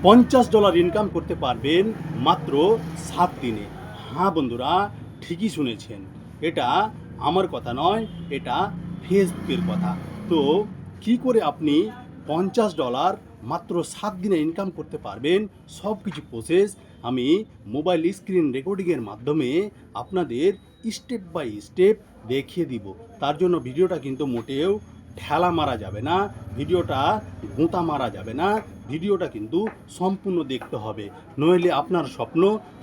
$50 income করতে পারবেন মাত্র 7 দিনে। হ্যাঁ বন্ধুরা, ঠিকই শুনেছেন। এটা আমার কথা নয়, এটা ফেসবুকের কথা। তো কি করে আপনি $50 মাত্র 7 দিনে ইনকাম করতে পারবেন, সব কিছু প্রসেস আমি মোবাইল স্ক্রিন রেকর্ডিংয়ের মাধ্যমে আপনাদের স্টেপ বাই স্টেপ দেখিয়ে দিব। তার জন্য ভিডিওটা কিন্তু মোটেও ঠেলা মারা যাবে না, ভিডিওটা গোঁতা মারা যাবে না, ভিডিওটা কিন্তু সম্পূর্ণ দেখতে হবে, নইলে আপনার স্বপ্ন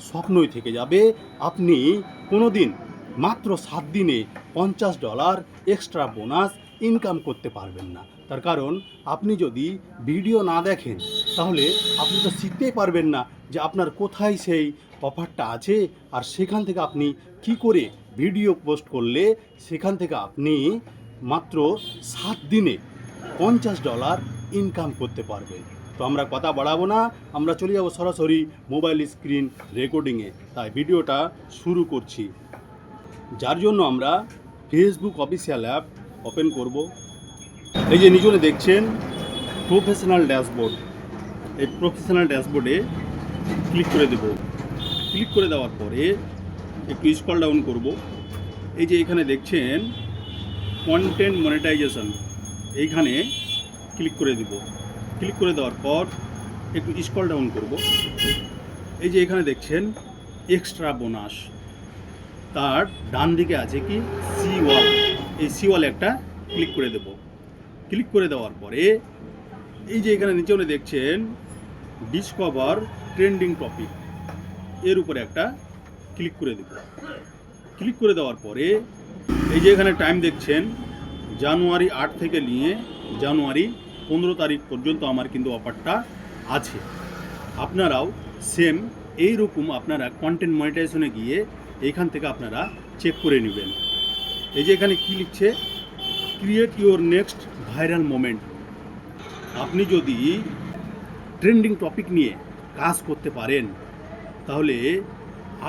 স্বপ্নই থেকে যাবে। আপনি কোনো দিন মাত্র 7 দিনে $50 এক্সট্রা বোনাস ইনকাম করতে পারবেন না। তার কারণ আপনি যদি ভিডিও না দেখেন তাহলে আপনি তো শিখতেই পারবেন না যে আপনার কোথায় সেই অফারটা আছে, আর সেখান থেকে আপনি কি করে ভিডিও পোস্ট করলে সেখান থেকে আপনি মাত্র 7 দিনে $50 ইনকাম করতে পারবেন। তো আমরা কথা বাড়াবো না, আমরা চলে যাবো সরাসরি মোবাইল স্ক্রিন রেকর্ডিংয়ে। তাই ভিডিওটা শুরু করছি। যার জন্য আমরা ফেসবুক অফিসিয়াল অ্যাপ ওপেন করব। এই যে নিচনে দেখছেন প্রফেশনাল ড্যাশবোর্ড, এই প্রফেশনাল ড্যাশবোর্ডে ক্লিক করে দেব। ক্লিক করে দেওয়ার পরে একটু স্ক্রল ডাউন করব। এই যে এখানে দেখছেন কন্টেন্ট মনিটাইজেশন, এইখানে ক্লিক করে দিব। ক্লিক করে দেওয়ার পর একটু স্ক্রল ডাউন করব। এই যে এখানে দেখছেন এক্সট্রা বোনাস, তার ডান দিকে আছে কি সি ওয়াল, এই সি ওয়াল একটা ক্লিক করে দেব। ক্লিক করে দেওয়ার পরে এই যে এখানে নিচে দেখছেন ডিসকভার ট্রেন্ডিং টপিক, এর উপরে একটা ক্লিক করে দেব। ক্লিক করে দেওয়ার পরে এই যে এখানে টাইম দেখছেন জানুয়ারি 8 থেকে নিয়ে জানুয়ারি 15 তারিখ পর্যন্ত আমার কিন্তু অফারটা আছে। আপনারাও সেম এইরকম আপনারা কন্টেন্ট মনিটাইজেশনে গিয়ে এইখান থেকে আপনারা চেক করে নেবেন। এই যে এখানে কি লিখছে, create your next viral moment. আপনি যদি ট্রেন্ডিং টপিক নিয়ে কাজ করতে পারেন তাহলে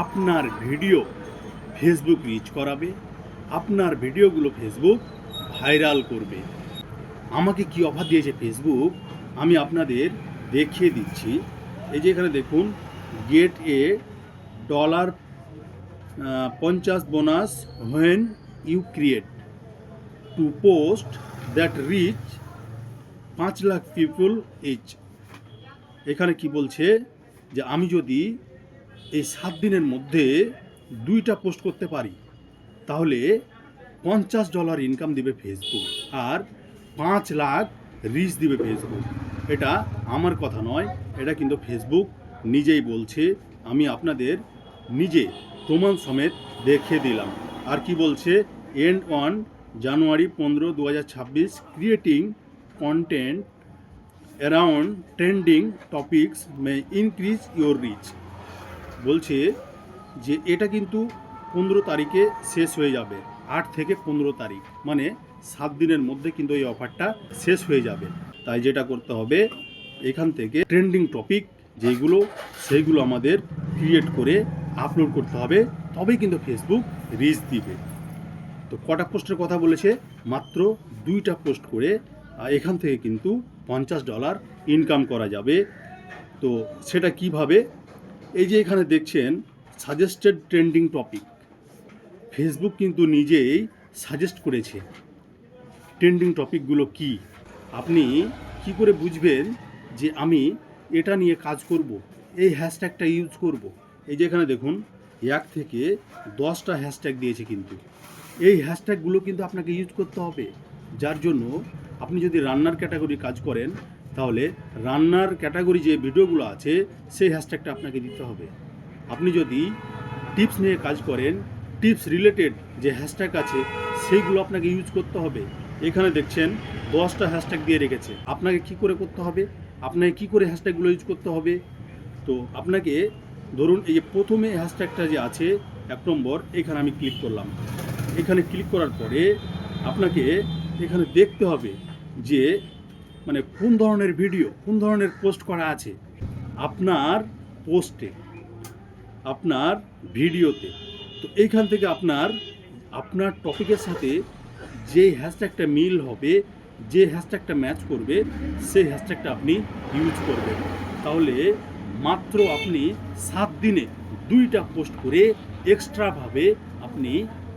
আপনার ভিডিও ফেসবুক রিচ করাবে, আপনার ভিডিওগুলো ফেসবুক ভাইরাল করবে। আমাকে কি অফার দিয়েছে ফেসবুক আমি আপনাদের দেখিয়ে দিচ্ছি। এই যে এখানে দেখুন, get a $50 bonus when you create to post that reach 5 lakh people each. এখানে কি বলছে যে আমি যদি এই 7 দিনের মধ্যে 2টা পোস্ট করতে পারি তাহলে $50 ইনকাম দিবে ফেসবুক, আর 5 লাখ রিচ দিবে ফেসবুক। এটা আমার কথা নয়, এটা কিন্তু ফেসবুক নিজেই বলছে। আমি আপনাদের নিজে প্রমাণ সমেত দেখিয়ে দিলাম। আর কি বলছে, and on January 15, 2026 creating content around trending topics may increase your reach. বলছে যে এটা কিন্তু 15 তারিখে শেষ হয়ে যাবে, 8 থেকে 15 তারিখ, মানে 7 দিনের মধ্যে কিন্তু এই অফারটা শেষ হয়ে যাবে। তাই যেটা করতে হবে, এখান থেকে ট্রেন্ডিং টপিক যেগুলো সেইগুলো আমাদের ক্রিয়েট করে আপলোড করতে হবে, তবেই কিন্তু ফেসবুক রিচ দিবে। তো কটা পোস্টের কথা বলেছে, মাত্র 2টা পোস্ট করে এখান থেকে কিন্তু $50 ইনকাম করা যাবে। তো সেটা কিভাবে, এই যে এখানে দেখছেন সাজেস্টেড ট্রেন্ডিং টপিক, ফেসবুক কিন্তু নিজেই সাজেস্ট করেছে ট্রেন্ডিং টপিকগুলো কি। আপনি কি করে বুঝবেন যে আমি এটা নিয়ে কাজ করব, এই হ্যাশট্যাগটা ইউজ করব। এই যে এখানে দেখুন 1 থেকে 10টা হ্যাশট্যাগ দিয়েছে, কিন্তু এই হ্যাশট্যাগুলো কিন্তু আপনাকে ইউজ করতে হবে। যার জন্য আপনি যদি রান্নার ক্যাটাগরি কাজ করেন তাহলে রান্নার ক্যাটাগরি যে ভিডিওগুলো আছে সেই হ্যাশট্যাগটা আপনাকে দিতে হবে। আপনি যদি টিপস নিয়ে কাজ করেন, টিপস রিলেটেড যে হ্যাশট্যাগ আছে সেইগুলো আপনাকে ইউজ করতে হবে। এখানে দেখছেন 10টা হ্যাশট্যাগ দিয়ে রেখেছে। আপনাকে কি করে করতে হবে, আপনাকে কি করে হ্যাশট্যাগুলো ইউজ করতে হবে। তো আপনাকে ধরুন এই যে প্রথমে হ্যাশট্যাগটা যে আছে 1 নম্বর, এখানে আমি ক্লিক করলাম। এখানে ক্লিক করার পরে আপনাকে এখানে দেখতে হবে যে মানে কোন ধরনের ভিডিও, কোন ধরনের পোস্ট করা আছে আপনার পোস্টে, আপনার ভিডিওতে। তো এইখান থেকে আপনার টপিকের সাথে যে হ্যাশট্যাগটা মিল হবে, যে হ্যাশট্যাগটা ম্যাচ করবে সেই হ্যাশট্যাগটা আপনি ইউজ করবেন। তাহলে মাত্র আপনি 7 দিনে 2টা পোস্ট করে এক্সট্রাভাবে আপনি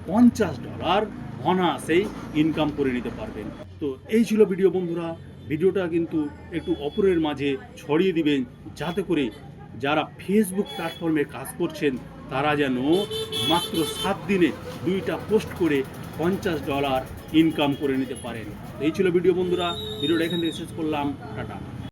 $50 অনায়াসেই ইনকাম করে নিতে পারবেন। তো এই ছিল ভিডিও বন্ধুরা। ভিডিওটা কিন্তু একটু অপরের মাঝে ছড়িয়ে দিবেন, যাতে করে যারা ফেসবুক প্ল্যাটফর্মে কাজ করছেন তারা যেন মাত্র 7 দিনে 2টা পোস্ট করে $50 ইনকাম করে নিতে পারেন। এই ছিল ভিডিও বন্ধুরা। ভিডিওটা এখান থেকে শেষ করলাম। টাটা।